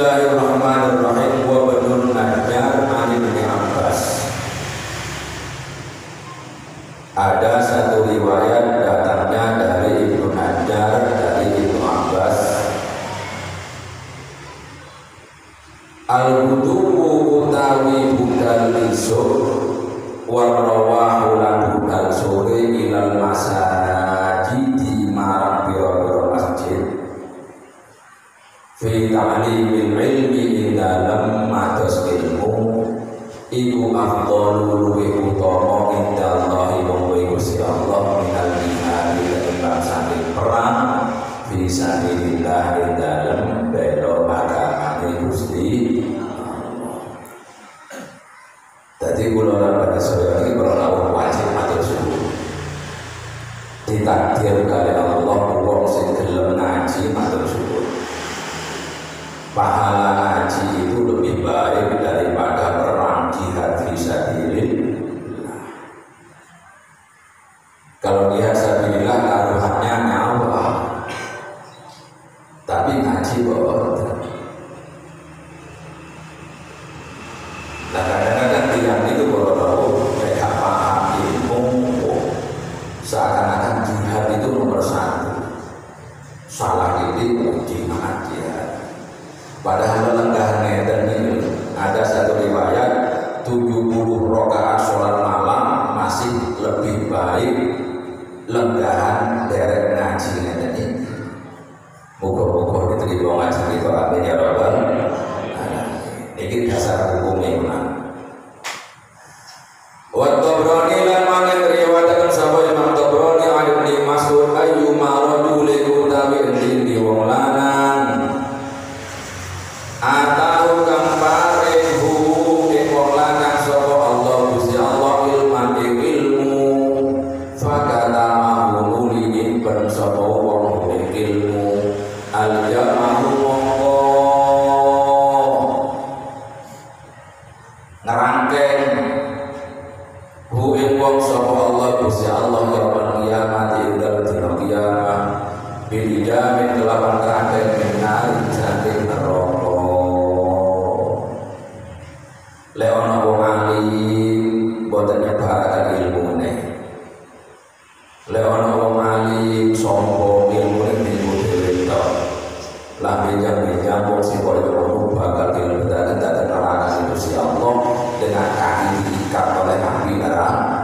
Bismillahirrahmanirrahim. Wa Ibnu Najjar an Ibnu Abbas. Ada satu riwayat datangnya dari Ibnu Najjar dari Ibnu Abbas. Al-Huduwu utawi budal isuk warrawahu lan budal sore ilal masajid di marang biro-biro masjid fi ta'limil ilmi ing dalem mados ilmu iku afdhalu luwih utama indallahi wa Gusti Allah minal jihad ketimbang saking perang fi sabilillah ing dalem bela agamane Gusti Allah. Dadi kula lan pada sedaya iki perlu wajib matur syukur. Ditakdir kali Allah wong sing gelem ngaji matur syukur. Pahala ngaji itu lebih baik daripada perang jihad fisabilillah. Kalau jihad fisabilillah taruhannya nyawa, tapi ngaji boten. Nah kadang-kadang tiang itu kalau mereka paham ilmu, seakan-akan jihad itu nomor satu. Salah ini jihad. Padahal lenggahan dan ini ada satu riwayat 70 rakaat sholat malam masih lebih baik lenggahan derek ngaji ini. Muka-muka diterima ngaji itu artinya Rabbal. Ini dasar hukumnya mana? Wa Tabrani lan mangke riwayatkan sapa Imam Tabrani Ibnu Mas'ud ayyuma rajulin utawi endi wong lanang atahu kampare hu ing wong lanang sapa Allah Gusti Allah ilman ilmu fakata mahululi ing ben sapa wong ilmu al jamahu mongko ngerangkeng hu ing wong sapa Allah Gusti Allah yaumul kiamat ing dalem dina kiamat bil jamin kelawan kerangkeng menawi saking neraka. Leono wong alim boten nyebaraken ilmune. Leono wong alim sombong ilmune niku dhewe tok. Lah bejang-bejang wong sing kaya ngono bakal dilebetaken dhateng neraka Gusti Allah dengan kaki diikat oleh api neraka.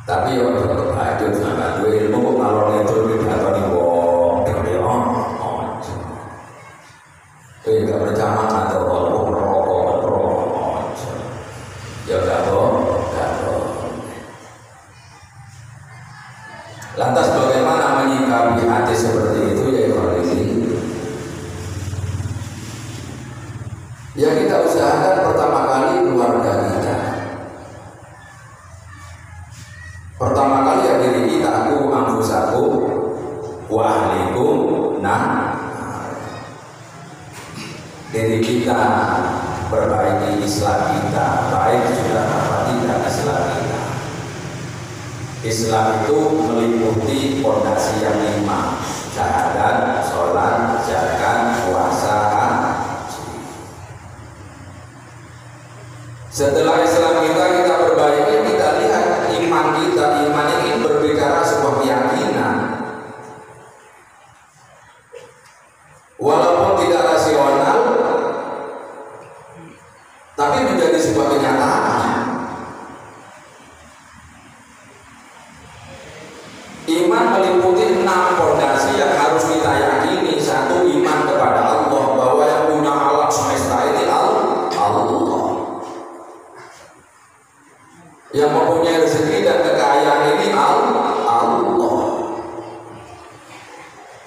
Tapi yo tetep aja sama duwe ilmu kok ngalor itu dikatoni wong dhewe gak berjamaah atau kalau rokok ya gak lantas bagaimana menyikapi hati seperti itu ya kalau ini ya kita usahakan pertama kali keluarga kita, pertama kali ya diri kita, aku anfusakum wa ahlikum diri kita, perbaiki Islam kita, baik sudah apa tidak Islam kita. Islam itu meliputi fondasi yang 5: syahadat, sholat, zakat, puasa, haji. Setelah Islam kita perbaiki, kita lihat iman kita. Iman ini berbicara sebuah keyakinan, walaupun tidak rasional, tapi menjadi sebuah kenyataan. Iman meliputi 6 fondasi yang harus kita yakini. 1, iman kepada Allah, bahwa yang punya alam semesta ini Allah, yang mempunyai rezeki dan kekayaan ini Allah.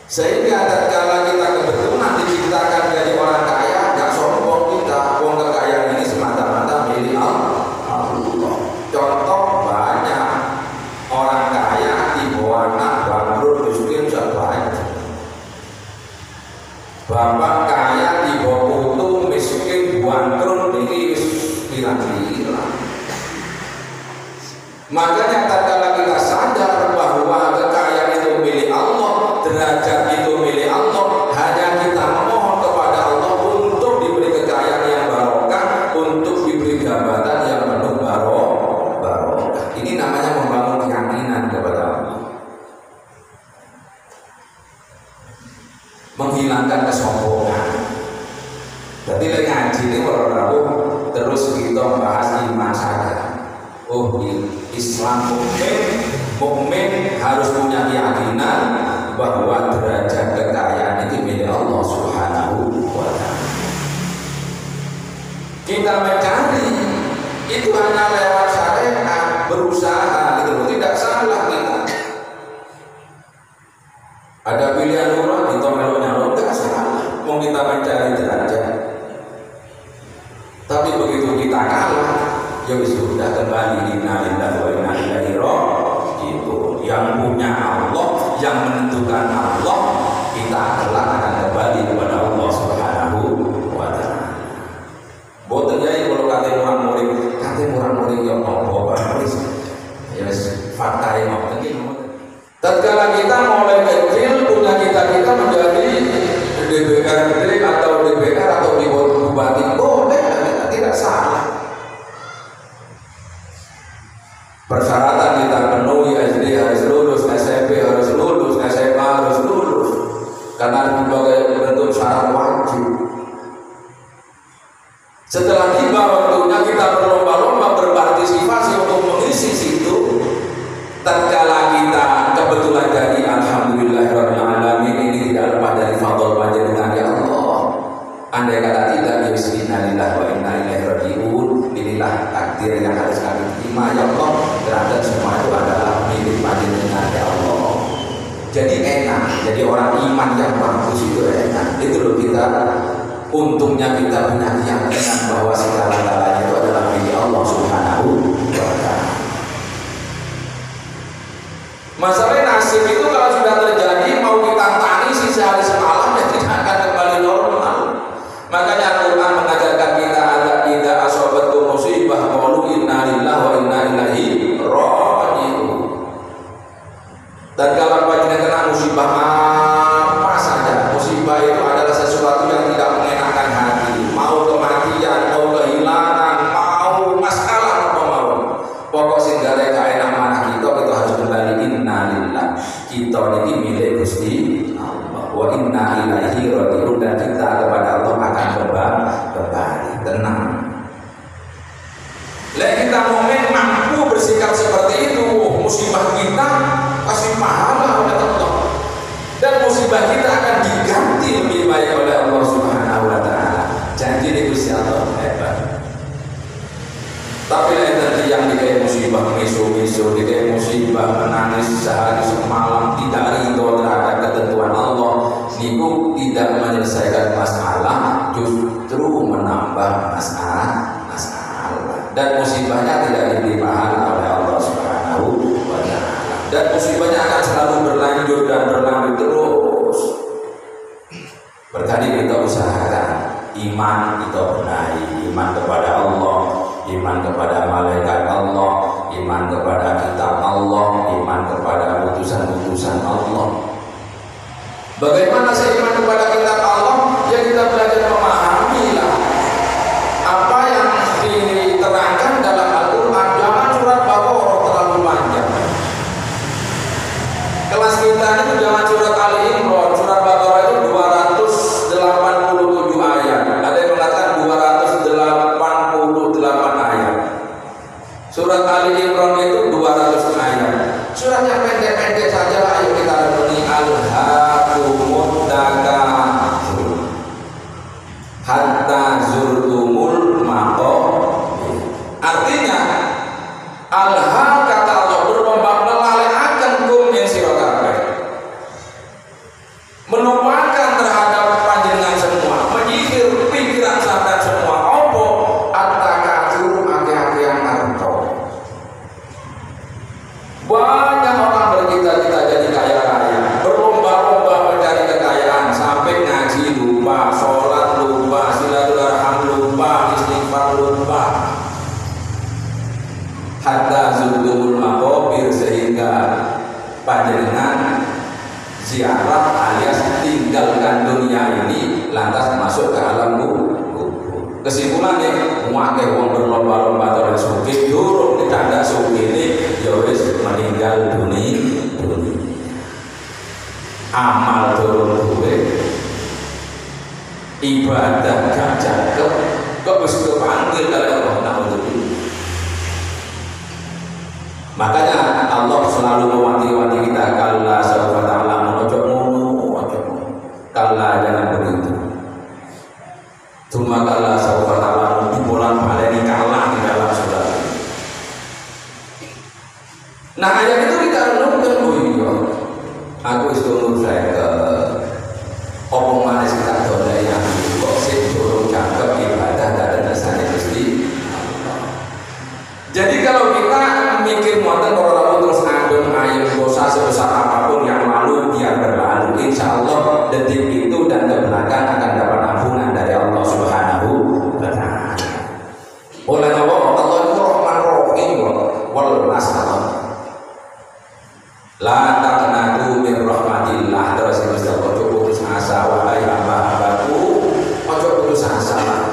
Sehingga tatkala kita kebetulan diciptakan dari orang kaya, gak sombong kita, wong kekayaan ini semata-mata milik Allah. Contoh banyak orang kaya ibu anak bangkrut miskin banyak. Bapak kaya ibu putu miskin bangkrut ini pirang-pirang. Makanya tatkala kita sadar bahwa kekayaan itu milik Allah, derajat itu milik Allah, Ini namanya membangun keyakinan kepada Allah, menghilangkan kesombongan. Jadi lagi ngaji ini kalau tahu terus kita bahas iman saja. Oh, Islam mukmin harus punya keyakinan bahwa derajat kekayaan itu milik Allah Subhanahu wa Ta'ala. Kita mencari itu hanya lewat syariat, berusaha gitu, tidak salah kita. Ada pilihan orang itu melonnya tidak salah, mau kita mencari derajat. Tapi begitu kita kalah, ya sudah kembali inna lillahi wa inna ilaihi raji'un. Yang punya Allah, yang menentukan Allah, kita kelak akan kembali kepada Allah Subhanahu wa Ta'ala. Boten yai kalau kata orang murid yang mau ya fakta yang mau tatkala kita mulai kecil punya kita menjadi DPRD atau DPR atau bupati boleh, tidak salah. Persyaratan kita penuhi, SD harus lulus, SMP harus lulus, SMA harus lulus, karena sebagai bentuk syarat wajib. Setelah tiba waktunya kita berlomba-lomba berpartisipasi untuk mengisi situ. Tatkala kita kebetulan jadi alhamdulillahirabbil alamin, ini tidak lepas dari fadl panjenengan ya Allah. Andai kata tidak, ya bismillah wa inna ilaihi raji'un. Inilah takdir yang harus kami terima ya Allah. Terhadap semua itu adalah milik panjenengan ya Allah. Jadi enak, jadi orang iman yang bagus itu enak. Itu loh kita. Untungnya kita punya keyakinan bahwa segala-galanya itu adalah milik Allah Subhanahu wa Ta'ala. Masalah nasib itu kalau sudah terjadi mau kita tangisi sehari semalam ya tidak akan kembali normal. Makanya Al-Quran mengajarkan kita ada tidak asobatkum musibah qalu inna lillahi wa inna ilaihi raji'un. Dan kalau kita kena musibah apa saja, musibah itu adalah sesuatu yang tidak mengenakan hati. Mau kematian, mau kehilangan, mau masalah apa mau. Pokok sehingga mereka enak mana kita harus kembali inna lillah. Kita ini milik Gusti Allah. Wa inna ilaihi raji'un, dan kita kepada Allah akan kembali. Tenang. Lah kita mukmin mampu bersikap seperti itu, musibah kita pasti pahala oleh Allah. Dan musibah kita akan diganti lebih baik oleh Allah Subhanahu wa Ta'ala. Janji di Gusti Allah hebat. Tapi nanti yang dikai musibah misu-misu, dikai musibah menangis sehari semalam, tidak ridho terhadap ketentuan Allah, niku tidak menyelesaikan masalah, justru menambah masalah. Dan musibahnya tidak diberi pahala oleh Allah Subhanahu wa Ta'ala. Dan musibahnya akan selalu berlanjut dan berlanjut terus. Berkali kita usahakan iman kita benahi, iman kepada Allah, iman kepada malaikat Allah, iman kepada kitab Allah, iman kepada putusan-putusan Allah. Bagaimana saya iman kepada kitab Allah? Ya kita belajar memahami lah apa yang diterangkan dalam Al-Quran. Jangan surat Baqarah terlalu panjang. Kelas kita itu jangan surat Ali Imran. Surat Baqarah itu 287 ayat. Ada yang mengatakan 288 ayat. Surat Ali Imran itu 200 ayat. Surat yang pendek-pendek saja lah. Ayo kita renungi. Alhaakumut takatsur hatta zurtumul maqabir. Artinya alha kata Allah berlomba melalaikan kum yang sira kabeh, melupakan terhadap panjenengan semua, menyisir pikiran sampean semua. Apa at-takatsur akeh-akehan harta. Banyak orang bercita-cita jadi kaya raya, berlomba-lomba mencari kekayaan, sampai ngaji lupa, sholat lupa, silaturahim lupa, istighfar lupa, hatta zurtumul maqabir, sehingga panjenengan ziarah alias tinggalkan dunia ini lantas masuk ke alam kubur. Kesimpulannya, muake wong berlomba-lomba terus sugih durung ditanda sugih ini ya wis meninggal dunia. Amal durung duwe, ibadah gak cakep, kok wis kepanggil kali Allah naudzubillah. Makanya Allah selalu mewanti-wanti kita, kalla sawfa ta'lamun, ojo ngono, kalla jangan begitu. Cuma kalla sawfa ta'lamun dibolan baleni kalah di dalam surah. Nah ayat itu kita renungkan, oh iya, aku wis umur saya opong manis kita doleh yang kok sing durung cakep ibadah gak ada dasarnya Gusti. Jadi kalau kita mikir muatan orang terus ngandung ayat dosa sebesar apapun yang lalu biar berlalu, insya Allah detik itu dan ke belakang akan dapat ampunan dari Allah Subhanahu wa Ta'ala. Oleh Allah, Allah itu Rahman Rahim wal nasr. La taqnatu min rahmatillah. Terus Gusti Allah putus asa, wahai hamba-hambaku, ojo putus asa lah.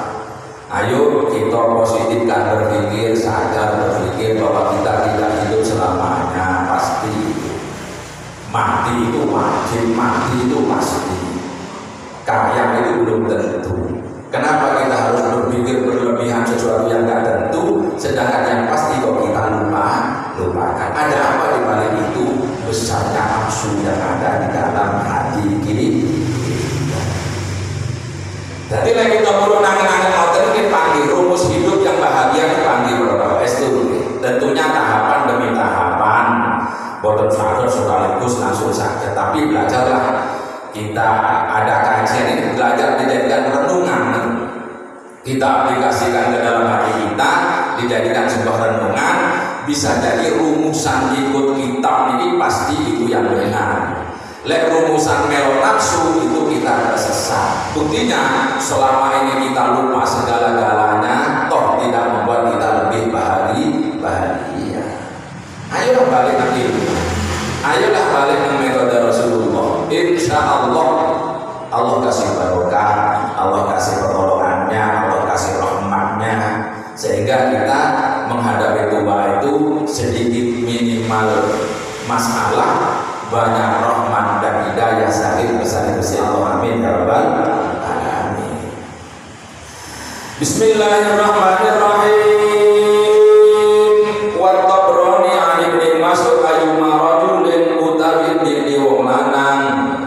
Ayo kita positifkan berpikir, sadar berpikir bahwa kita tidak hidup selamanya, pasti mati itu wajib, mati itu pasti. Kaya itu belum tentu. Kenapa kita harus berpikir berlebihan sesuatu yang tidak tentu, sedangkan yang pasti kok kita lupakan. Ada apa di balik itu? Besarnya nafsu yang ada di dalam hati kiri. Jadi lagi kita perlu nangan-nangan ngoten kita panggil rumus hidup yang bahagia dipanggil berapa itu. Tentunya tahapan demi tahapan. Boten sakit sekaligus langsung sakit. Tapi belajarlah, kita ada kajian ini, belajar dijadikan renungan. Kita aplikasikan ke dalam hati kita, dijadikan sebuah renungan. Bisa jadi rumusan ikut kitab ini pasti itu yang benar. Lek rumusan melo nafsu itu kita tersesat. Buktinya selama ini kita lupa segala-galanya, toh tidak membuat kita lebih bahagia. Ayolah balik lagi. Ayolah balik ke metode Rasulullah. Insya Allah Allah kasih barokah, Allah kasih pertolongannya, Allah kasih rahmatnya, sehingga kita menghadapi tua itu sedikit minimal masalah, banyak rahmat dan hidayah sakit besar Gusti Allah. Amin ya rabbal alamin. Bismillahirrahmanirrahim. Wa tabrani an ibni Mas'ud ayyuma rajulin mutawin di wong lanang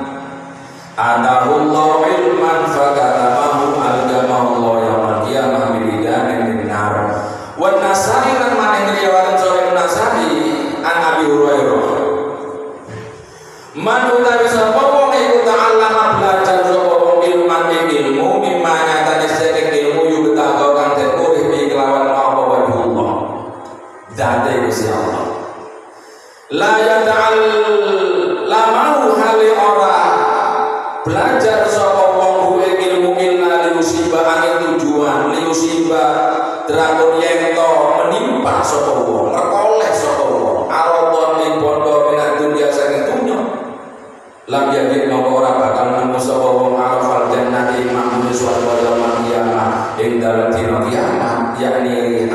atahullahu ilman fakatabahu al-jamahullahu yawmal qiyamah bidamin min nar. Wa Nasai lan maning riwayat Sahih Nasai an Abi Hurairah. Man utawi sapa wong iku ta'allama belajar sapa wong ilman ilmu mimma nyatane saking ilmu yu betago kang den urip ing kelawan apa wae Allah. Zate Gusti Allah. La yata'allamahu hali ora belajar sapa wong ing ilmu illa liusiba angin tujuan liusiba dragon yento menimpa sapa wong rekoleh sapa wong aradon ing bondo minat dunia saking dunya. Lam yakin maka ora bakal nemu sapa wong arafal jannati mamune swarga yaumul qiyamah ing dalem dina kiamat, yakni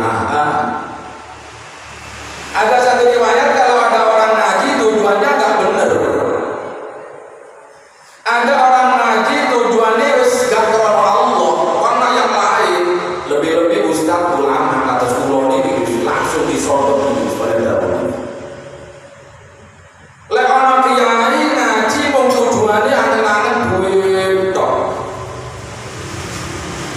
ada satu riwayat kalau ada orang ngaji tujuannya enggak benar. Ada orang ngaji tujuannya wis gak karena Allah, karena yang lain. Lebih-lebih ustaz ulama atas kula niki langsung disodok pada dahulu. Lek ana kiai ngaji mung tujuane angen-angen duit tok.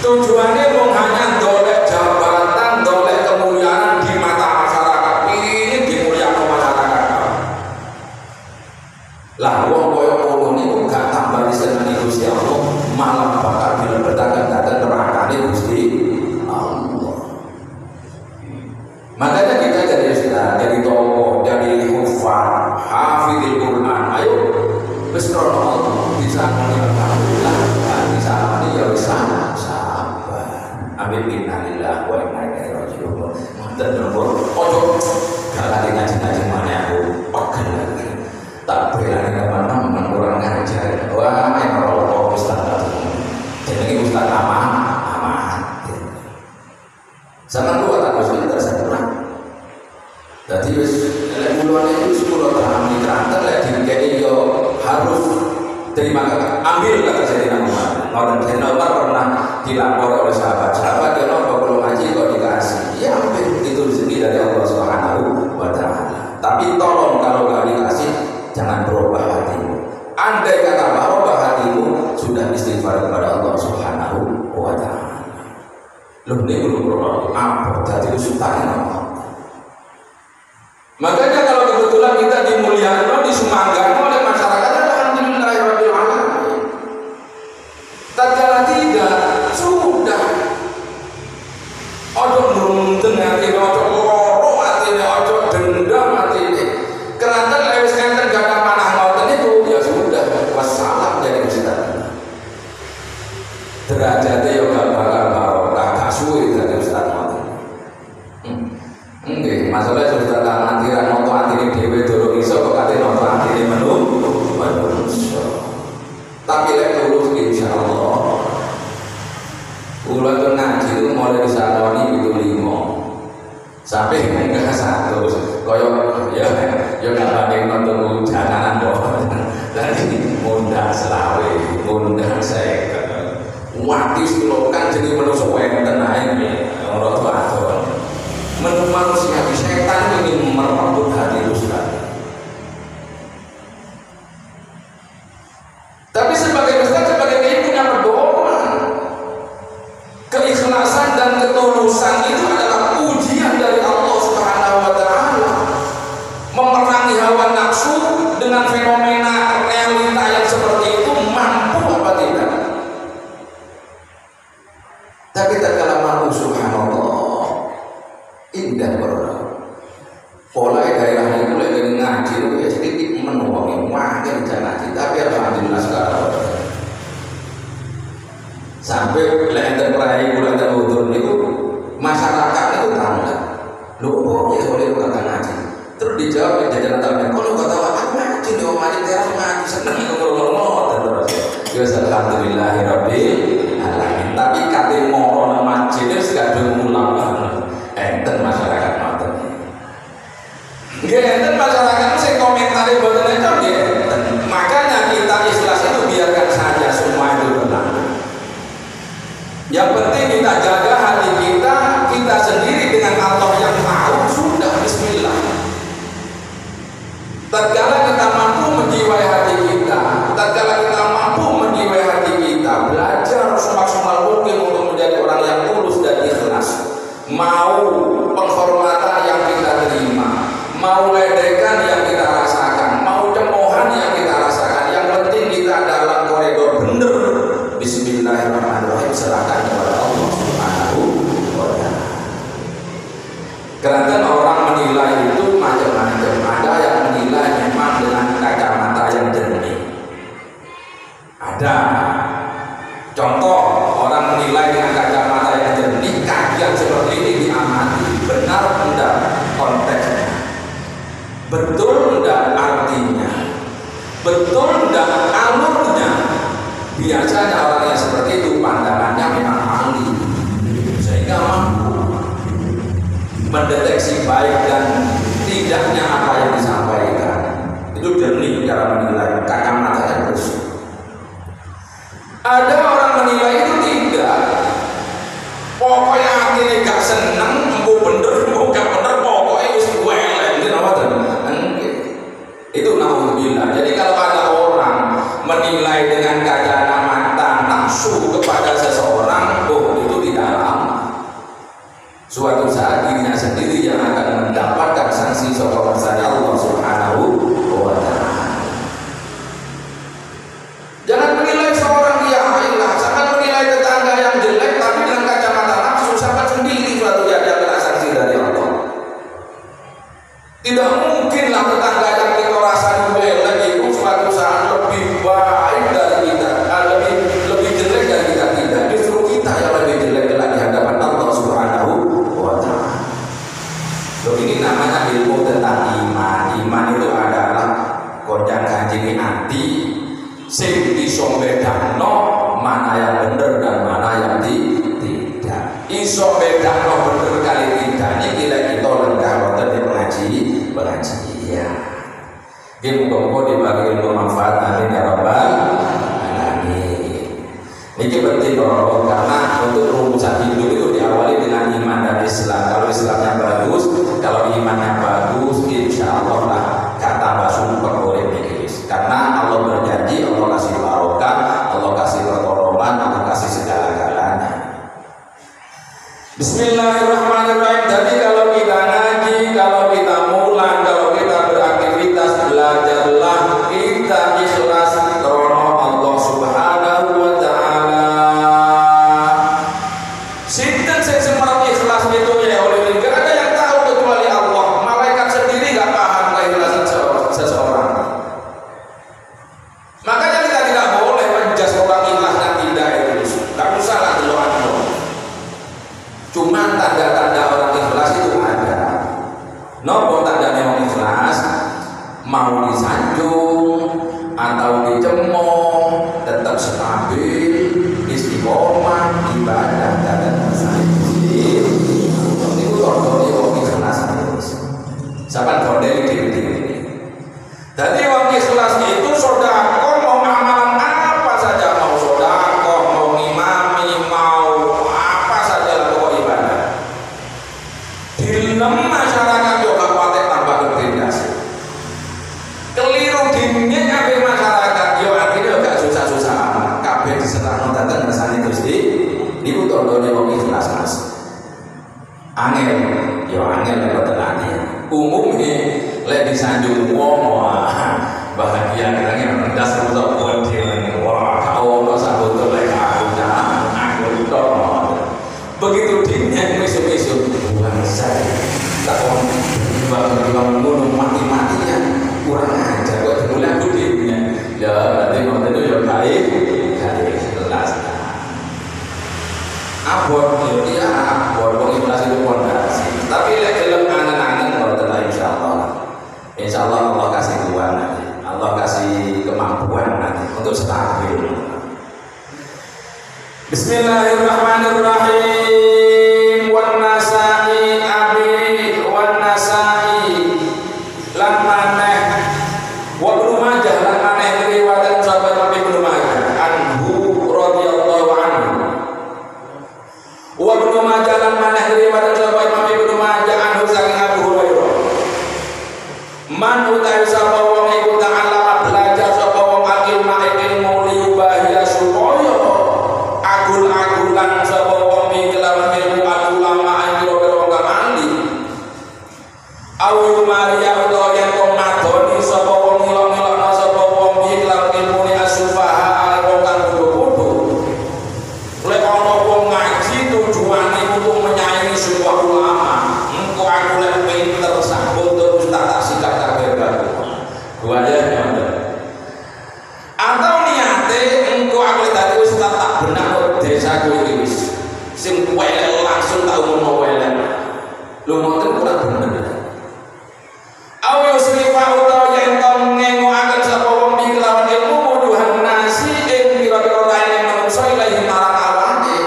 Tujuane mung hanya dolek jabatan, dolek kemuliaan di mata masyarakat. Ini dimuliakan masyarakat. Lah wong koyo ngono niku gak tambah disenengi Gusti Allah, malah bakal dilebetaken dhateng nerakane Gusti Allah. Makanya kita jadi ustaz, jadi tokoh, jadi hufaz, hafizil Quran. Ayo wis krono Allah bisa alhamdulillah, bisa mati ya wis sabar. Amin innalillahi wa inna ilaihi raji'un. Mboten nomor ojo gak lagi ngaji-ngaji maneh aku pegel lagi. Tak berani teman-teman mulane itu kula terang keranten lek dikeki yo harus terima kasih. Ambil kata Sayyidina Umar. Sayyidina Umar pernah dilapor oleh sahabat-sahabat yang kalau ngaji kok dikasih. Ya ambil, itu rezeki dari Allah Subhanahu wa taala. Tapi tolong kalau nggak dikasih jangan berubah hatimu. Andai kata berubah hatimu sudah istighfar kepada Allah Subhanahu wa taala. Loh niku lho apa dadi usutan Allah. Makanya kalau kebetulan kita dimuliakan, disemangatkan oleh masyarakat, alhamdulillahirabbil alamin. Tatkala tidak, sudah. Ojo nurunten hati, ojo loro hati, ojo dendam hati. Keranten lewis enten gak ada panah ngoten itu, ya sudah. Wassalam dari Ustaz. Derajatnya ya gak bakal barokah, gak suwe dari Ustaz ngoten. Nggih, masalah sudah tangan tiran noto atine dhewe durung iso kok kate noto atine manungsa. Tapi lek tulus insyaallah. Kula tuh ngaji itu mulai disaloni itu 5 sampai enggak 1 koyo ya enggak banding nonton jalanan kok. Jadi mundang selawe, mundang 50. Watis kula kan jadi manusia enten ae ora aturan. Manusia setan ingin merebut hati Ustaz. Tapi sebagai Ustaz, sebagai kiai punya pedoman. Keikhlasan dan ketulusan itu adalah ujian dari Allah Subhanahu wa taala. Memerangi hawa nafsu dengan fenomena realita yang seperti itu mampu apa tidak? Tapi tatkala mampu subhanallah indah berat. Pola daerah itu lagi ngaji itu ya sedikit menuangi makin ngaji. Tapi alhamdulillah sekarang sampai lenten perai bulan terhutur itu masyarakat itu tangga. Lu kok ya boleh kata ngaji? Terus dijawab jajaran tamunya. Kalau kata aku ngaji nih om ngaji teras ngaji seneng ngomong terus. Ya alhamdulillahirabbil alamin. Tapi kate moro nang masjid wis kadung mulang. Enten masyarakat ngoten. Nggih enten masyarakat sing komentari mboten itu nggih enten. Makanya kita ikhlas itu biarkan saja semua itu tenang. Yang penting kita jaga hati kita sendiri dengan Allah yang mau sudah bismillah. Tatkala kita mampu menjiwai hati kita, tatkala kita mampu menjiwai hati kita, belajar semaksimal mungkin untuk menjadi orang yang tulus dan ikhlas. Mau penghormatan yang kita terima, mau ledekan yang kita rasakan, mau cemoohan yang kita rasakan, yang penting kita dalam koridor benar. Bismillahirrahmanirrahim, serahkan kepada Allah Subhanahu wa taala. Karena orang menilai itu macam-macam. Ada yang menilai memang dengan kacamata yang jernih. Ada contoh orang menilai dengan kacamata yang jernih, kajian seperti ini diamati, benar enggak konteksnya, betul enggak artinya, betul enggak alurnya. Biasanya orang yang seperti itu pandangannya memang ahli, sehingga mampu mendeteksi baik dan tidaknya apa yang disampaikan. Itu jernih cara menilai, kacamatanya bersih. Ada orang menilai itu tidak. Pokoknya hati gak seneng, empu bener, empu gak bener, pokoknya wis welek gitu ngoten. Itu naudzubillah. Jadi kalau ada orang menilai dengan kacamata nafsu kepada seseorang, itu tidak lama. Suatu saat dirinya sendiri yang akan mendapatkan sanksi dari Allah Subhanahu wa taala. Jangan menilai seorang jangan menilai tetangga yang jelek tapi dengan kacamata nafsu, sampai sendiri suatu yang kena sanksi dari Allah. Tidak mungkinlah tetangga yang kita rasa jelek itu suatu saat lebih baik dari kita. Nggih muga-muga dibagi ilmu manfaat amin ya rabbal alamin. Niki penting karena untuk rumusan hidup itu diawali dengan iman dan Islam. Kalau Islamnya bagus, kalau imannya bagus, insya Allah lah kata basum perkorek niki. Karena Allah berjanji, Allah kasih barokah, Allah kasih pertolongan, Allah kasih segala-galanya. Bismillahirrahmanirrahim. Jadi kalau kita ngaji, kalau kita mulang, kalau kita beraktivitas, belajarlah kita ikhlas karena Allah Subhanahu wa taala. Sinten sing semerap ikhlas itu ya oleh enggak ada yang tahu kecuali Allah. Malaikat sendiri enggak paham keikhlasan seseorang. Makanya kita tidak boleh menjas orang ikhlas dan tidak itu. Enggak usah lah doa. Cuma tanda-tanda orang ikhlas itu ada. Nopo tandanya orang ikhlas? Mau disanjung atau dicemooh, tetap stabil, istiqomah, ibadah dan sanjung. Itu tandanya orang ikhlas terus. Sampai kondel diri. Jadi orang ikhlas itu sedekah, mau amalan apa saja, mau sedekah, mau ngimami, mau apa saja pokok ibadah. Di masyarakat yo kabupaten tambah bertindas. Keliru dinnya kabeh masyarakat yo akhirnya gak susah-susah amat. Kabeh diserahno datang kersane Gusti. Niku tandane wong ikhlas Mas. Angel, yo angel lek tenane. Umumnya lek disanjung wong wah bahagia kiranya mendas rusak bodi wah kau no sabut lek aku tok. Begitu dinnya mesuk-mesuk bukan saya tak bang ngono mati-matinya kurang ajar kok dimulai aku dinnya ya berarti ngoten itu ya baik jelas abot ya abot wong ikhlas itu pondasi tapi lek gelem angen-angen ngoten insyaallah Allah kasih kuat nanti Allah kasih kemampuan nanti untuk stabil. Bismillahirrahmanirrahim. Wan nasai abi wan nasai lan maneh wa Ibnu Majah lan maneh riwayat sahabat Ibnu Majah anhu radhiyallahu anhu wa Ibnu Majah lan maneh riwayat sahabat Ibnu Majah anhu saking Abu Hurairah man utai sapa wong iku ta'ala belajar sapa wong ilmu liyubahya supaya agul-agulan sapa wong iki kelawan ilmu ulama ayo wong kang ahli awu maria utawa yen kok madoni sapa wong ngilong-ilongno sapa wong iki kelawan ilmu asufaha wong kang bodho lek ana wong ngaji tujuane untuk menyayangi sebuah ulama engko aku lek pinter sabut terus tak sikat kabeh gua aja atau niate engko aku dadi wis tak benak desaku iki wis sing welek langsung tak umumno welek lho ngoten kurang bener ayo srifa utawa yen to ngengokaken sapa wong iki kelawan ilmu wuduhan nasi ing pira-pira laine manungsa ilahi marang awake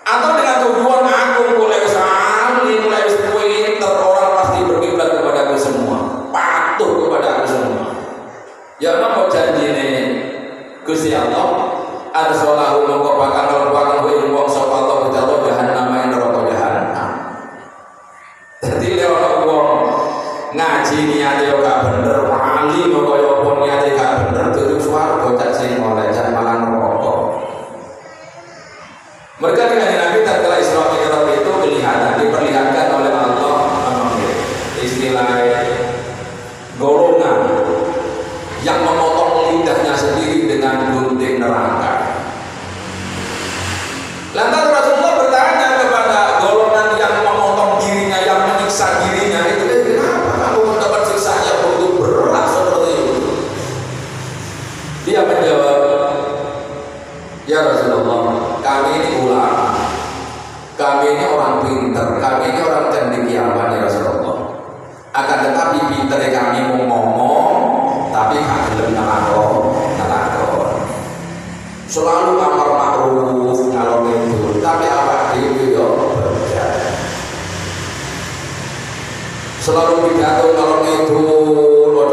atau dengan tujuan aku mulai sami mulai wis pinter orang pasti berkiblat kepadaku semua patuh kepada aku semua ya napa janjine Gusti Allah adkhalahu mongko bakal mlebu ilmu wong sapa Allah bidallah jahannam ing neraka jahannam. Dadi lek ana wong ngaji niate yo gak bener, wali kaya apa niate gak bener terus swarga cak sing oleh cak malah neraka. Mereka dengan Nabi tatkala Isra Mi'raj itu diperlihatkan oleh Allah istilah golongan yang memotong lidahnya sendiri dengan gunting neraka. Lantas Rasulullah bertanya kepada golongan yang memotong dirinya, yang menyiksa dirinya itu, kenapa kamu mendapat siksaan yang begitu berat seperti itu? Dia menjawab, ya Rasulullah, kami ini ulama, kami ini orang pintar, kami ini orang cendekiawan ya Rasulullah. Akan tetapi pintar kami mau ngomong, tapi gak gelem nelakon. Selalu amar ma'ruf ngalor ngidul, tapi awak dhewe yo berjalan. Selalu pidato ngalor ngidul,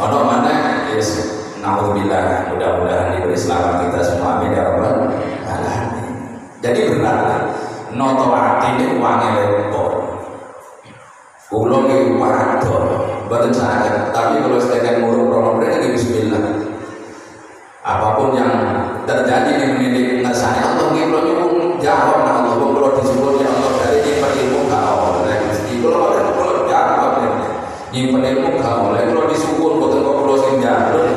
Ono mana yes, naudzubillah, mudah-mudahan diberi selamat kita semua, amin ya rabbal alamin. Jadi benar, noto ati ini uangnya repot. Ulo ki wadon, boten saged, tapi kalau sedekah murung rono mrene bismillah. Apapun yang terjadi di mendidik ngersane Allah nggih kula nyuwun jawab nang Allah kula disuwun ya Allah dari nyimpen ilmu gak oleh Gusti kula ora kula jawab nyimpen ilmu gak oleh kula disuwun boten kok kula sing njaluk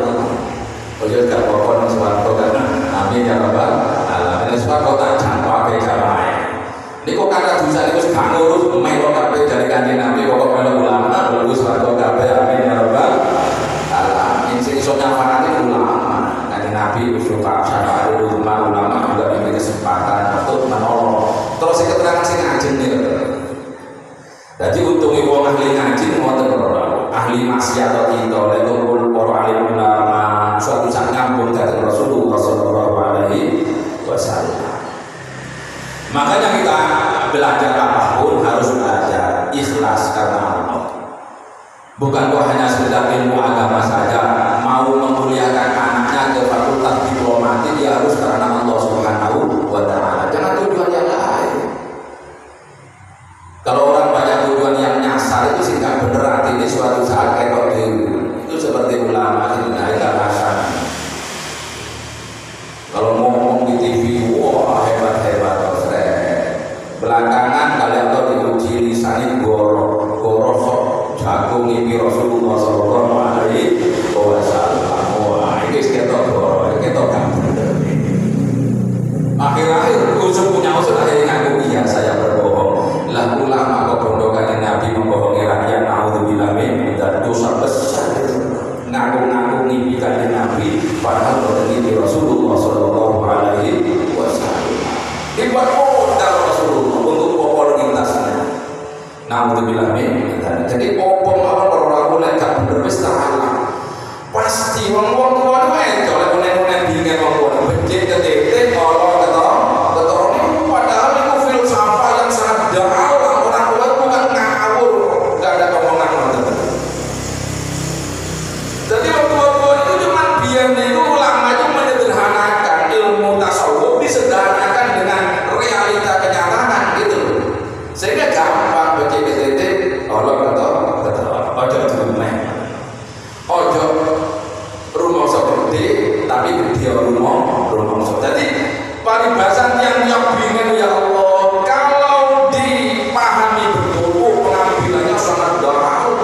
ojo gak apa-apa nang swarga kan amin ya rabbal alamin swarga tak jangkauake jamaah niku kata dosa niku gak ngurus melo kabeh dari kanjeng Nabi kok melo ulama lulus swarga kabeh amin ya rabbal alamin sing iso nyafaati ulama Nabi usulkan syafaat ulama juga diberi kesempatan untuk menolong. Terus saya keterangan sing ngajen nih. Jadi untungi wong ahli ngaji ngoten ahli maksiat atau kita lek kumpul para alim ulama suatu saat nyambung dhateng Rasulullah sallallahu alaihi wasallam. Makanya kita belajar apapun harus belajar ikhlas karena Allah. Bukan kok hanya sekedar ilmu agama saja, mau memuliakan anaknya ke fakultas diplomatik dia harus karena Allah Subhanahu wa taala. Jangan tujuan yang lain. Kalau orang banyak tujuan yang nyasar itu sih nggak bener, artinya suatu saat ketok dewi. Itu seperti ulama itu naik alasan. Kalau ngomong di TV, wah hebat-hebat terus. Belakangan kalian tahu diuji lisannya goroh jagung ini Rasulullah sallallahu alaihi wasallam. Wah, ini ketok goroh, ketok gampang. Akhir-akhir usul punya usul akhirnya ngaku iya saya berbohong. Lah ulama kok bondokan Nabi membohongi rakyat, naudzubillah min dan dosa besar. Ngaku-ngaku ngimpikan Nabi padahal berarti Rasulullah sallallahu alaihi wasallam. Dibuat modal Rasulullah untuk popularitasnya. Naudzubillah min. Jadi opong awal orang mulai gak bener wis salah. Pasti wong-wong tuwa itu oleh unen-unen dingin wong-wong becik ketete kalau ketok ini padahal itu filsafat yang sangat dalam. Orang tua bukan ngawur, gak ada omongan ngoten. Jadi wong tua-tua itu cuma biyen niku ulama itu menyederhanakan ilmu tasawuf disederhanakan dengan realita kenyataan gitu. Sehingga gampang becik ketete Allah ketok ojo dumeh. Ojo rumah seperti tapi gede rumah. Jadi paribasan yang bingung ya Allah kalau dipahami betul pengambilannya sangat dalam.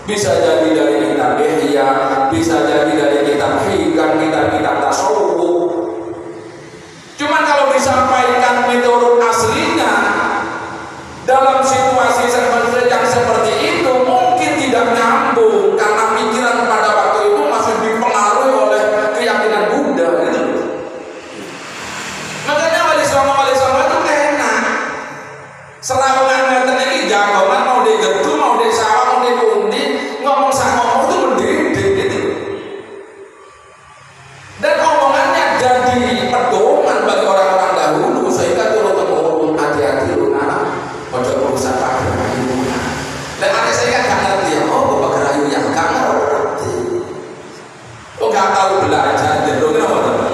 Bisa jadi dari kitab Ihya, bisa jadi dari kitab Hikam, kitab tasawuf. Cuman kalau disampaikan menurut aslinya dalam situasi yang seperti itu mungkin tidak nyambung karena pikiran pada waktu itu masih dipengaruhi oleh keyakinan Buddha gitu. Makanya wali songo itu enak. Serawangan ngeten iki jagongan mau digetu, mau disawang, mau dipundi, ngomong sama itu mendidik gitu. Dan omongannya jadi pedoman bagi orang-orang dahulu sehingga turun-temurun hati-hati lu anak ojo urusan pakai rayu. Dan ada saya kan gak ngerti ya, oh pakai rayu yang gak ngerti. Oh gak tahu belajar, jadi kenapa?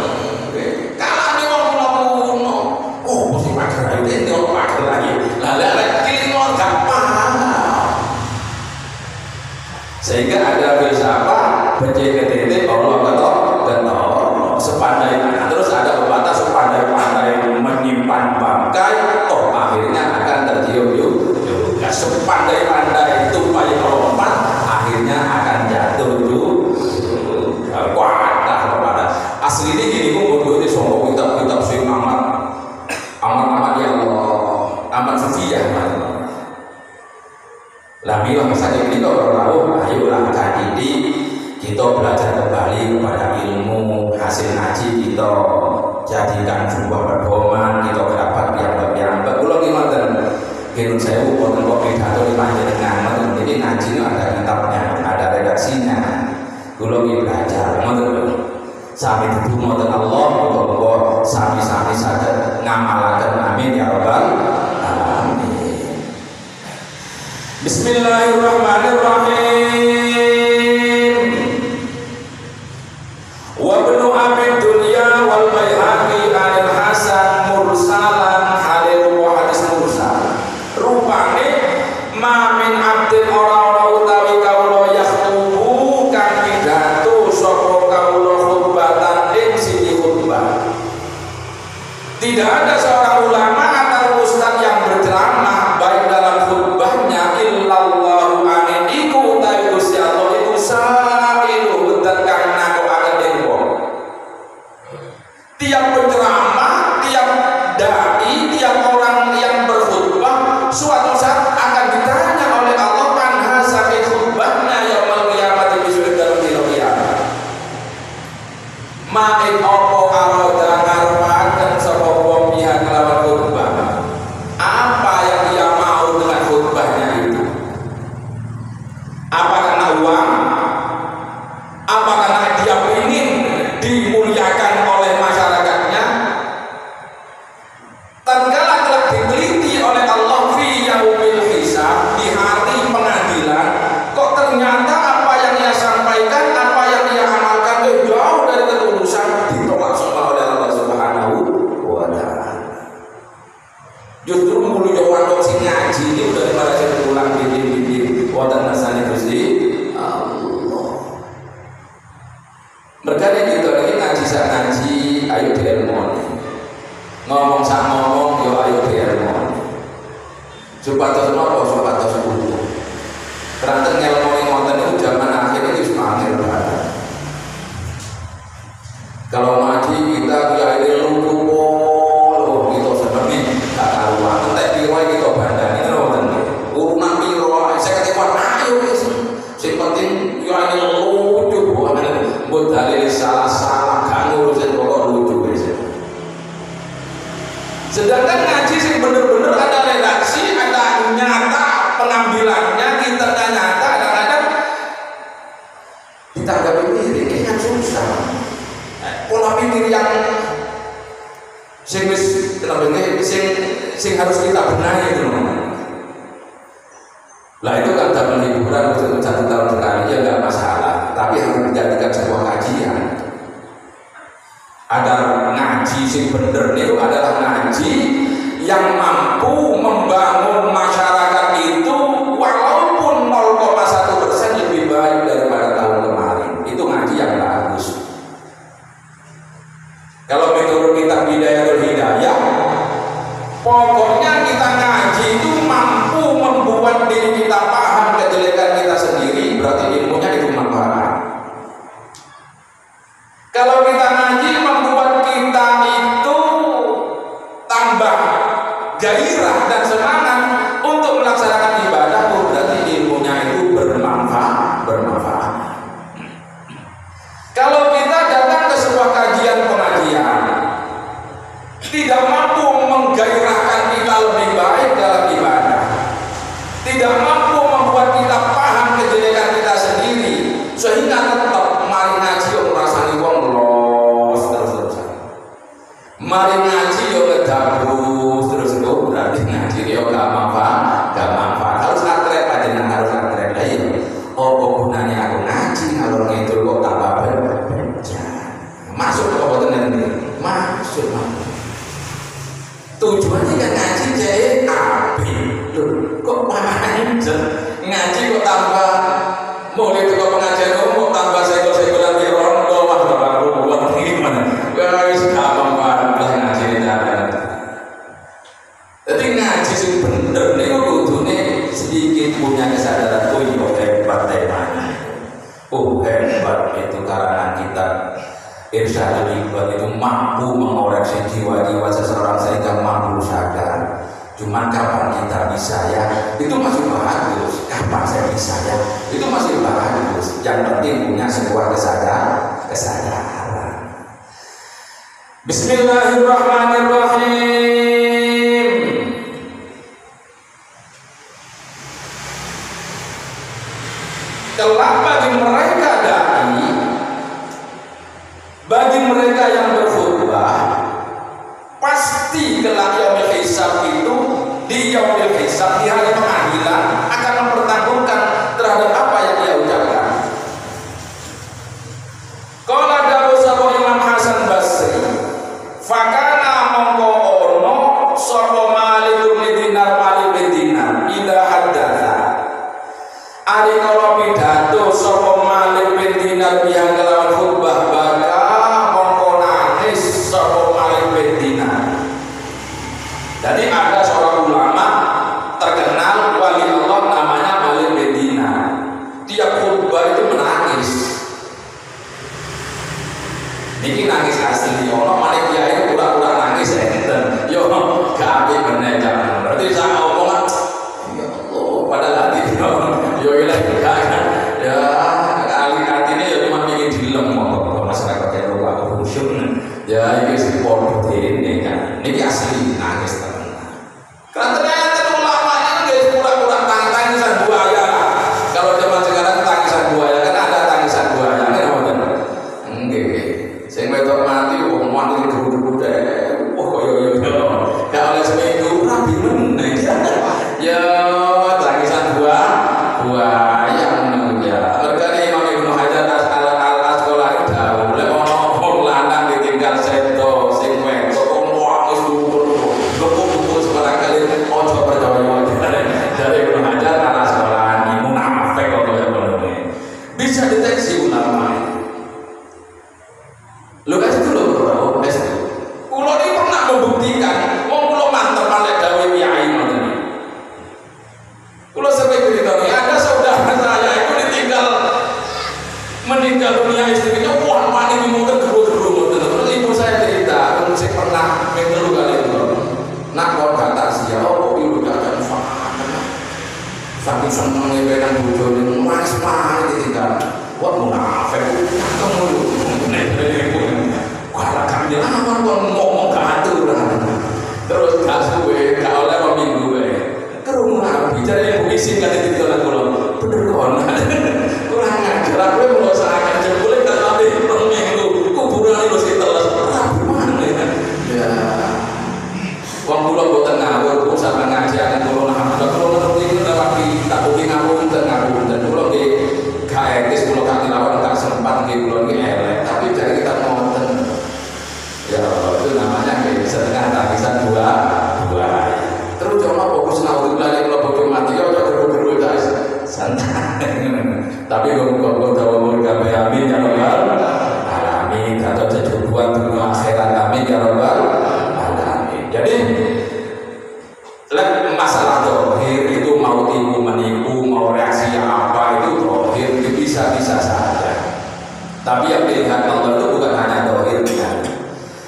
Kalau ada orang kuno, oh mesti pakai rayu, ini orang pakai rayu. Lalu kilingor gak paham. Sehingga ada filsafat becek-becek Allah ketok sepandai mana. Terus ada pepatah sepandai-pandai menyimpan bangkai, toh akhirnya akan tertiup juga. Sepandai-pandai itu paling lompat, akhirnya akan jatuh juga. Wadah pepatah. Asli ini gini bodoh di sombong kitab-kitab sing amat ya Allah, amat setia. Lah bilang saja kita orang ayolah kaji kita belajar kembali kepada ilmu hasil ngaji kita jadikan sebuah pedoman kita dapat yang berulang gimana Kirun saya wonten kok pidato di panjenengan jadi ngaji itu ada kitabnya ada redaksinya kula iki belajar ngoten sami didhungoten Allah muga-muga sami-sami saged ngamalaken amin ya rabbal alamin. Bismillahirrahmanirrahim. uang? Apa karena dia ingin dimuliakan oleh masyarakatnya? Tatkala telah diteliti oleh Allah fi yaumil hisab, di hari pengadilan, kok ternyata apa yang ia sampaikan, apa yang ia amalkan jauh dari ketulusan, ditolak semua oleh Allah Subhanahu wa Ta'ala. Justru mulu jawab sing ngaji ini udah pada saya pulang di wonten nasane Gusti Allah. Mereka gitu lagi ngaji sak ngaji, ayo dielmoni. Ngomong sak ngomong, yo ayo dielmoni. Supados napa? Supados utuh. Ranten ngelmoni ngoten niku zaman akhir iki wis angel banget. Kalau ngaji kita kiai lugu pol, kita seperti tak karuan. Entek piro kita bandani ngoten. Urunan piro saya ketipan ayo wis. Sing penting kiai lugu mbok dalil salah-salah gak ngurusin pokok lucu wis. Sedangkan ngaji sing bener-bener ada redaksi, ada nyata pengambilannya, kita nyata kadang-kadang ditanggapi miring, ini kan susah. Pola pikir yang sing wis sing harus kita benahi itu. Lah itu kan dalam liburan untuk 1 tahun sekali ya nggak masalah, tapi harus dijadikan sebuah kajian. Ada ngaji sing bener itu adalah ngaji yang mampu membangun masyarakat itu walaupun 0,1% lebih baik daripada tahun kemarin. Itu ngaji yang bagus. Kalau menurut kitab Bidayatul Hidayah, pokoknya kita ngaji itu mampu membuat diri kita paham kejelekan kita sendiri, berarti ilmunya itu manfaat. Kalau kita ngaji membuat kita itu tambah gairah dan semangat untuk melaksanakan ibadah, berarti ilmunya itu bermanfaat. Kalau kita datang ke sebuah kajian pengajian tidak mampu menggairahkan kita lebih baik dalam ibadah, tidak mampu membuat kita paham kejelekan kita sendiri, sehingga tetap mari ngaji yang merasani wong los terus-terusan, mari ngaji yang ngedabus terus berarti ngaji yang gak manfaat, harus atrek aja, harus atrek lah ya. Oh gunanya aku ngaji kalau ngidul kok tambah bencana, masuk ke apa nanti, masuk. Tujuannya kan ngaji jadi api, kok panjang ngaji kok tambah mulai itu pengajian kok tambah segol-segolan di rondo wah baru buat gimana? Guys, gampang banget ngaji ini ada. Jadi ngaji sih bener nih, kudune sedikit punya kesadaran, oh iya hebat temanya, hebat itu karangan kita. Irsyadul Iqbal itu mampu mengoreksi jiwa-jiwa seseorang sehingga mampu sadar. Cuman kapan kita bisa ya? Itu masih bagus. Kapan saya bisa ya? Itu masih bagus. Yang penting punya sebuah kesadaran. Bismillahirrahmanirrahim. Kelak bagi mereka dai, bagi mereka yang berkhutbah, pasti kelak yaumil hisab itu, di yaumil hisab, di hari pengadilan akan mempertanggungan terhadap apa yang dia ucapkan. Qala dawu sapa Imam Hasan Basri, fakana mongko ono sapa Malik bin Dinar ida haddatsa. Ari kala pidato sapa Malik bin Dinar biang kelawan khutbah baka Jadi ada seorang ulama terkenal wali Allah namanya Malik bin Dinar. Tiap khutbah itu menangis. Niki nangis asli. Ono Malik Kiai pura-pura nangis enten. Yo gak apik bener kan. Berarti saya omongan ya Allah padahal hati yo ilahi kan. Ya kali atine ya cuma pengin dilem kok masyarakat kaya aku khusyuk. Ya iki sing podo dene kan. Niki asli nangis. Karena ternyata ulamanya guys pura-pura tangisan buaya. Kalau zaman sekarang tangisan Tapi kok tahu kabeh amin ya rabbal alamin. Atau jajuan dunia akhirat amin ya rabbal alamin. Jadi masalah dohir itu mau tipu menipu, mau reaksi apa itu dohir itu bisa saja. Tapi yang dilihat Allah itu bukan hanya dohirnya.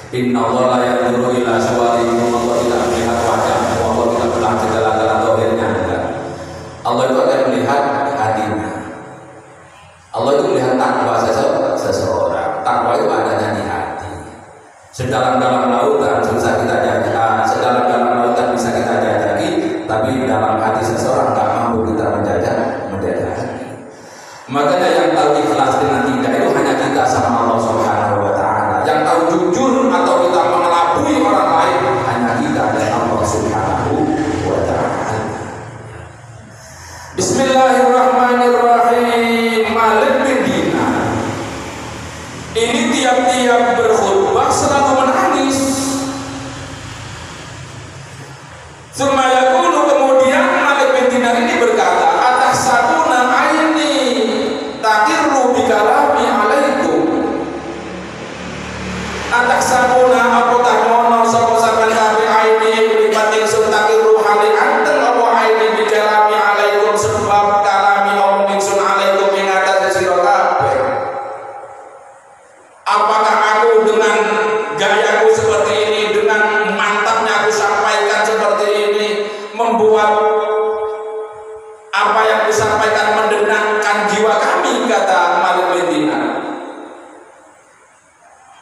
Inna Allah la yanzuru ila suwarikum. Allah tidak melihat wajahmu, Allah tidak melihat segala dohirnya. Allah itu akan melihat hatinya. Allah itu melihat takwa seseorang. Takwa itu adanya di hati. Sedalam-dalam lautan susah kita jajaki, sedalam-dalam lautan bisa kita jajaki, tapi dalam hati seseorang tak mampu kita menjajaki. Makanya yang tahu ikhlas dengan tidak itu hanya kita sama Allah Subhanahu wa taala. Yang tahu jujur atau kita mengelabui orang lain hanya kita dan Allah Subhanahu wa taala. Bismillahirrahmanirrahim. Malik bin Dinar ini tiap-tiap berkhutbah selalu menangis. Semayakulu kemudian Malik bin Dinar ini berkata, atahsabuna aini takirru bikalami alaikum. Atahsabuna apotah mono sapa sampean kabeh aini lipat ingsun takirru hali anten apa aini bikalami alaikum sebab kalami omong ingsun alaikum ing atas sira kabeh. Apakah aku dengan gayaku seperti ini, dengan mantapnya aku sampaikan seperti ini, membuat apa yang disampaikan mendenangkan jiwa kami, kata Malik bin Dinar.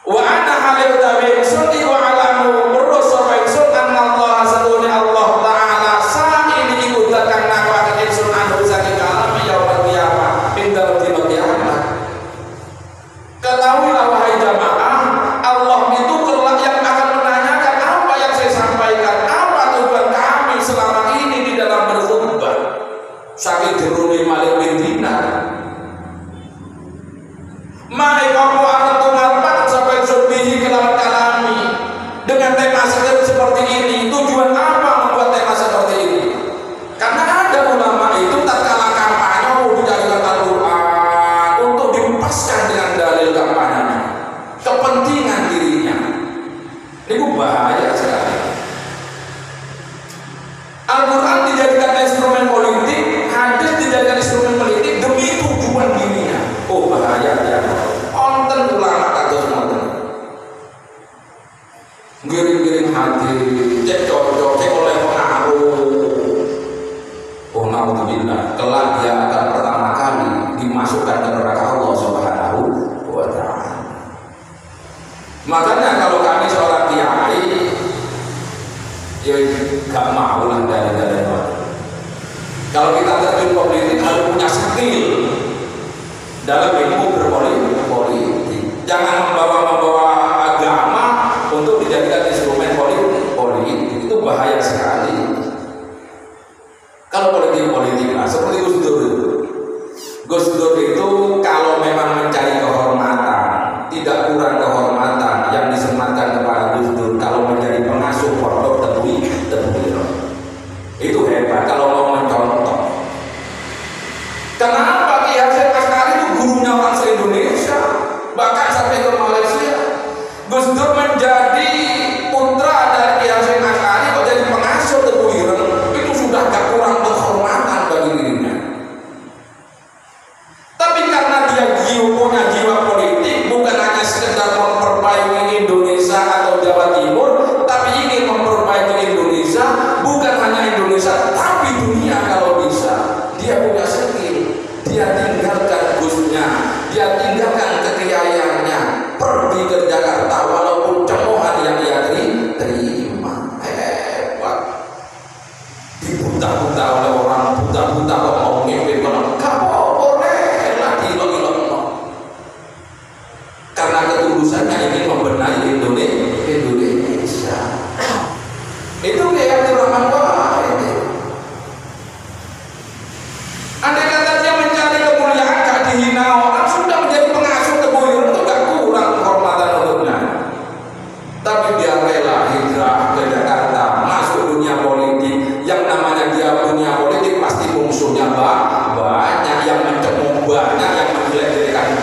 Wa ana halil tabi sunni wa alamu berdosa wa ingsun anna Allah satuni Allah taala sa'ini ikut akan nakwa ingsun anhu saking alami yaumul qiyamah ing dalem dina kiamat. Ketahuilah wahai jamaah, Allah itu kelak yang akan menanyakan apa yang saya sampaikan, apa tujuan kami selama ini di dalam berkhutbah. Saking diruni Malik bin Dinar. Mari kamu akan tunarpan sampai surbihi kelawan kalami dengan tema seperti ini. Tujuan apa membuat tema seperti ini? Karena ada ulama itu tatkala kampanye dijadikan Al-Quran untuk dipaskan dengan dalil kampanye, kepentingan dirinya. Ini bahaya sekali. Al-Quran dijadikan instrumen politik, hadis dijadikan instrumen politik demi tujuan dirinya. Oh bahaya ya. Onten ulama kados ngoten. Giring-giring hati, cek cocok, cek oleh pengaruh. Oh naudzubillah, kelak dia akan pertama kali dimasukkan ke neraka Allah Subhanahu wa taala. Makanya kalau kami seorang kiai, ya gak mau lah dari kalau kita terjun politik harus punya skill dalam ilmu berpolitik. Jangan membawa agama untuk dijadikan instrumen politik. Itu bahaya sekali. Kalau politik lah seperti Gus Dur. Gus Dur itu kalau memang mencari kehormatan, tidak kurang kehormatan yang disematkan kepada Gus Dur kalau menjadi pengasuh pondok Tebuireng. Itu hebat kalau mau mencontoh. Kenapa Ki Hasyim Asy'ari itu gurunya orang se-Indonesia, bahkan sampai ke Malaysia?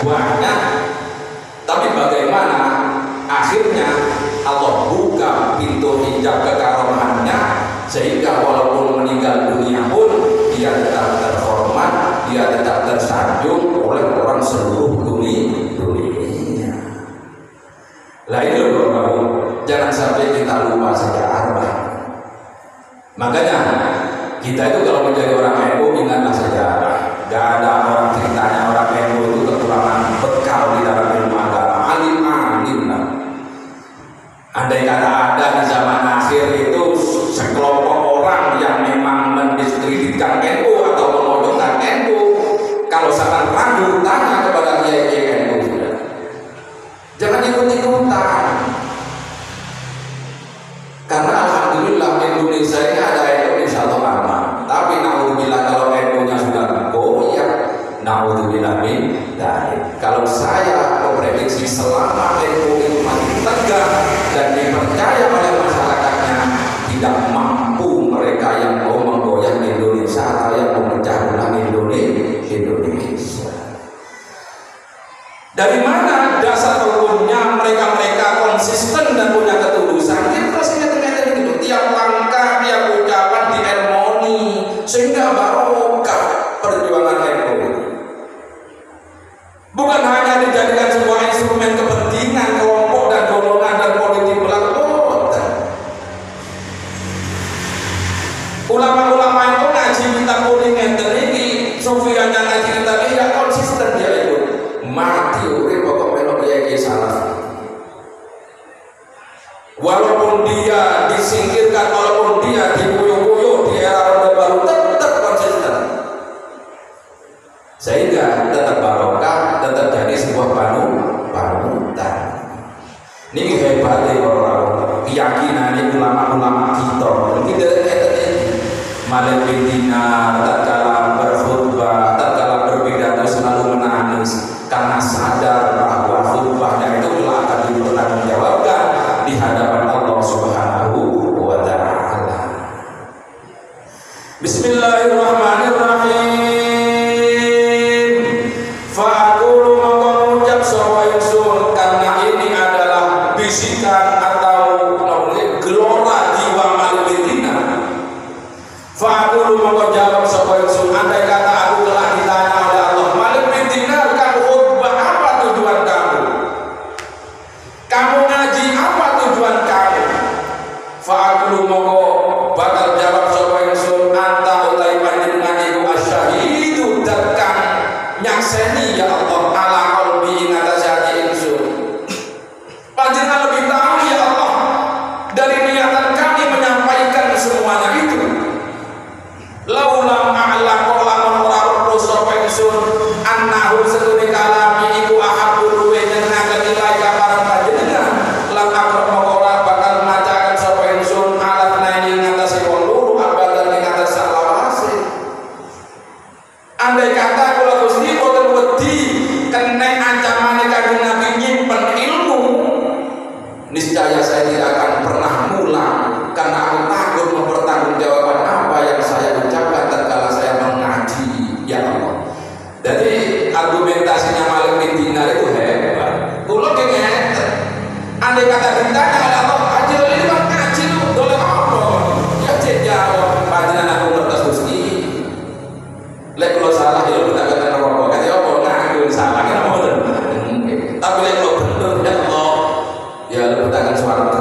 banyak. Tapi bagaimana akhirnya Allah buka pintu hijab kekaromannya, sehingga walaupun meninggal dunia pun dia tetap terhormat, dia tetap tersanjung oleh orang seluruh dunia. Lah ini loh, jangan sampai kita lupa sejarah. Makanya kita itu kalau menjadi orang NU ingatlah sejarah. Gak ada orang ceritanya orang NU itu kekurangan bekal di dalam ilmu agama, alim lah. Andai kata ada di zaman akhir itu sekelompok orang yang memang mendiskreditkan NU atau memojokkan NU, kalau sangat ragu tanya kepada kiai NU, jangan ikut-ikutan. Karena alhamdulillah Indonesia ini ada NU insya Allah aman. Tapi naudzubillah kalau NU-nya sudah goyah, naudzubillah min dzalik. Kalau saya memprediksi selama NU itu masih tegak dan dipercaya oleh masyarakatnya, tidak mampu mereka yang mau menggoyah Indonesia atau yang memecah belah Indonesia. Dari mana dasar hukumnya mereka konsisten dan punya ketulusan? Dia terus ingat itu tiap langkah, tiap ucapan diharmoni sehingga barokah perjuangan NU. Bukan hanya dijadikan sebuah instrumen kepentingan kelompok dan golongan dan politik belaka. Ulama-ulama itu ngaji kitab kuning enten iki, sufiannya ngaji kitab iki gak konsisten dia itu. Mati urip pokok melok kiai salaf. Walaupun dia disingkirkan, walaupun dia dikuyuh-kuyuh di era Orde Baru, tetap konsisten. Sehingga tetap barokah, tetap jadi sebuah panutan. Ini hebatnya orang keyakinan ulama-ulama kita. Kita Malik bin Dinar tatkala berkhutbah, tatkala berpidato selalu menangis karena sadar bahwa khutbahnya itu akan dipertanggungjawabkan di hadapan Allah Subhanahu wa taala. Bismillahirrahmanirrahim. Fa'aqulu mengucap sapa ingsun, karena ini adalah bisikan atau gelora jiwa Malik bin Dinar. Fa'aqulu mengucap sapa ingsun, andai kata aku telah ditanya oleh Allah, Malik bin Dinar, kamu khutbah apa tujuan kamu? Kamu ngaji apa tujuan kamu? Fa'aqulu mongko bakal jawab sapa ingsun, anta utai panjenengan iku asyahidu tekan nyakseni ya Allah ala qalbi ing atas hati ingsun. Panjenengan lebih tahu ya Allah dari niatan kami menyampaikan semuanya itu. Laulam a'lam qolamun ora sapa ingsun annahu sedune kalami iku ahabul luwe nyenengaken ilai kaparan panjenengan lan akrab maqala bakal macaken sapa ingsun alat naini ngatasi wong loro abadan ing atas salawase. Andai kata kula Gusti boten wedi kena ancamane Kanjeng Nabi nyimpen ilmu, niscaya saya tidak akan pernah mulang karena aku takut mempertanggungjawabkan apa yang saya ucapkan tatkala saya mengaji ya Allah. Jadi argumentasinya Malik bin Dinar itu hebat. Kula kengeten. Andai kata ditanya oleh Allah, "Haji ini kan ngaji lu doleh apa?" Ya cek jawab, panjenengan aku ngertos Gusti. Lek kula salah ya lu tak kata rokok. Kata apa ngaku salah kan mboten. Tapi lek kula bener ya Allah, ya lu tak swarga.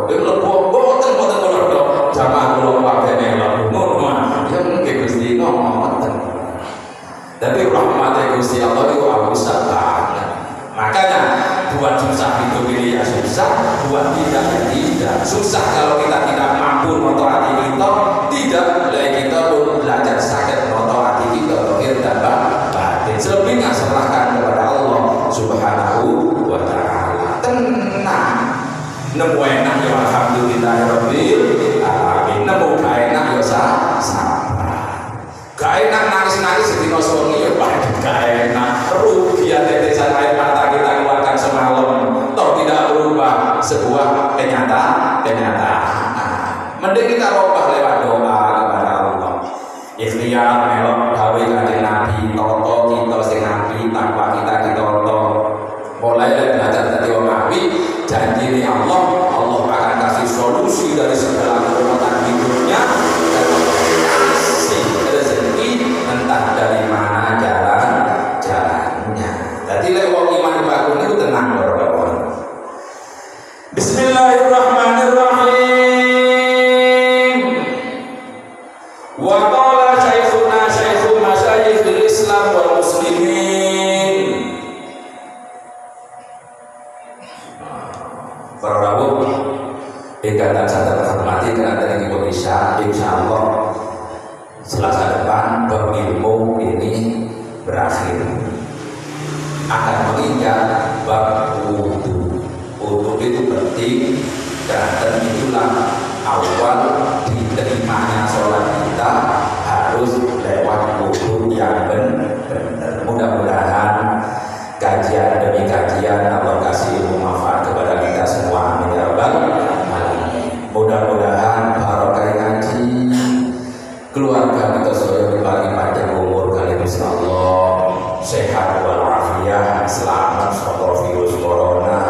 Lek kula boten kula dok. Jamaah kula kabeh melok ngono. Ya mungkin Gusti ngoten. Tapi rahmat Gusti Allah itu besar banget. Makanya buat susah hidup ini ya susah, buat tidak ya tidak. Susah kalau kita tidak mampu moto hati kita, tidak boleh kita pun belajar sakit moto hati kita lahir dan batin. Selebihnya serahkan kepada Allah Subhanahu wa taala. Tenang. Nemu enak ya alhamdulillahirabbil alamin. Nemu gak enak ya sabar. Gak enak nangis-nangis sedina suwengi ya gak enak. Rugi ya tetesan air mata kita keluarkan semalam. Toh tidak berubah sebuah kenyataan. Mending kita robah lewat doa kepada Allah. Ikhtiar melok gawe Kanjeng Nabi, toto kita sing nabi, takwa kita ditoto. Jadi lek wong iman bagus niku tenang kawan. Bismillahirrahmanirrahim. Wa qala syaikhuna syaikhul masyayikhil Islam wal muslimin. Para rawuh ikatan sadar hormati kerana kita bisa insyaallah Selasa depan berilmu ini berakhir akan menginjak bab wudu. Wudu itu penting karena itulah awal diterimanya sholat kita harus lewat wudu yang benar. Mudah-mudahan kajian demi kajian Allah kasih ilmu manfaat kepada kita semua. Amin ya rabbal alamin. Mudah-mudahan barokah ngaji keluarga kita sudah dibagi panjang umur kali insyaallah sehat walafiat selamat saka virus corona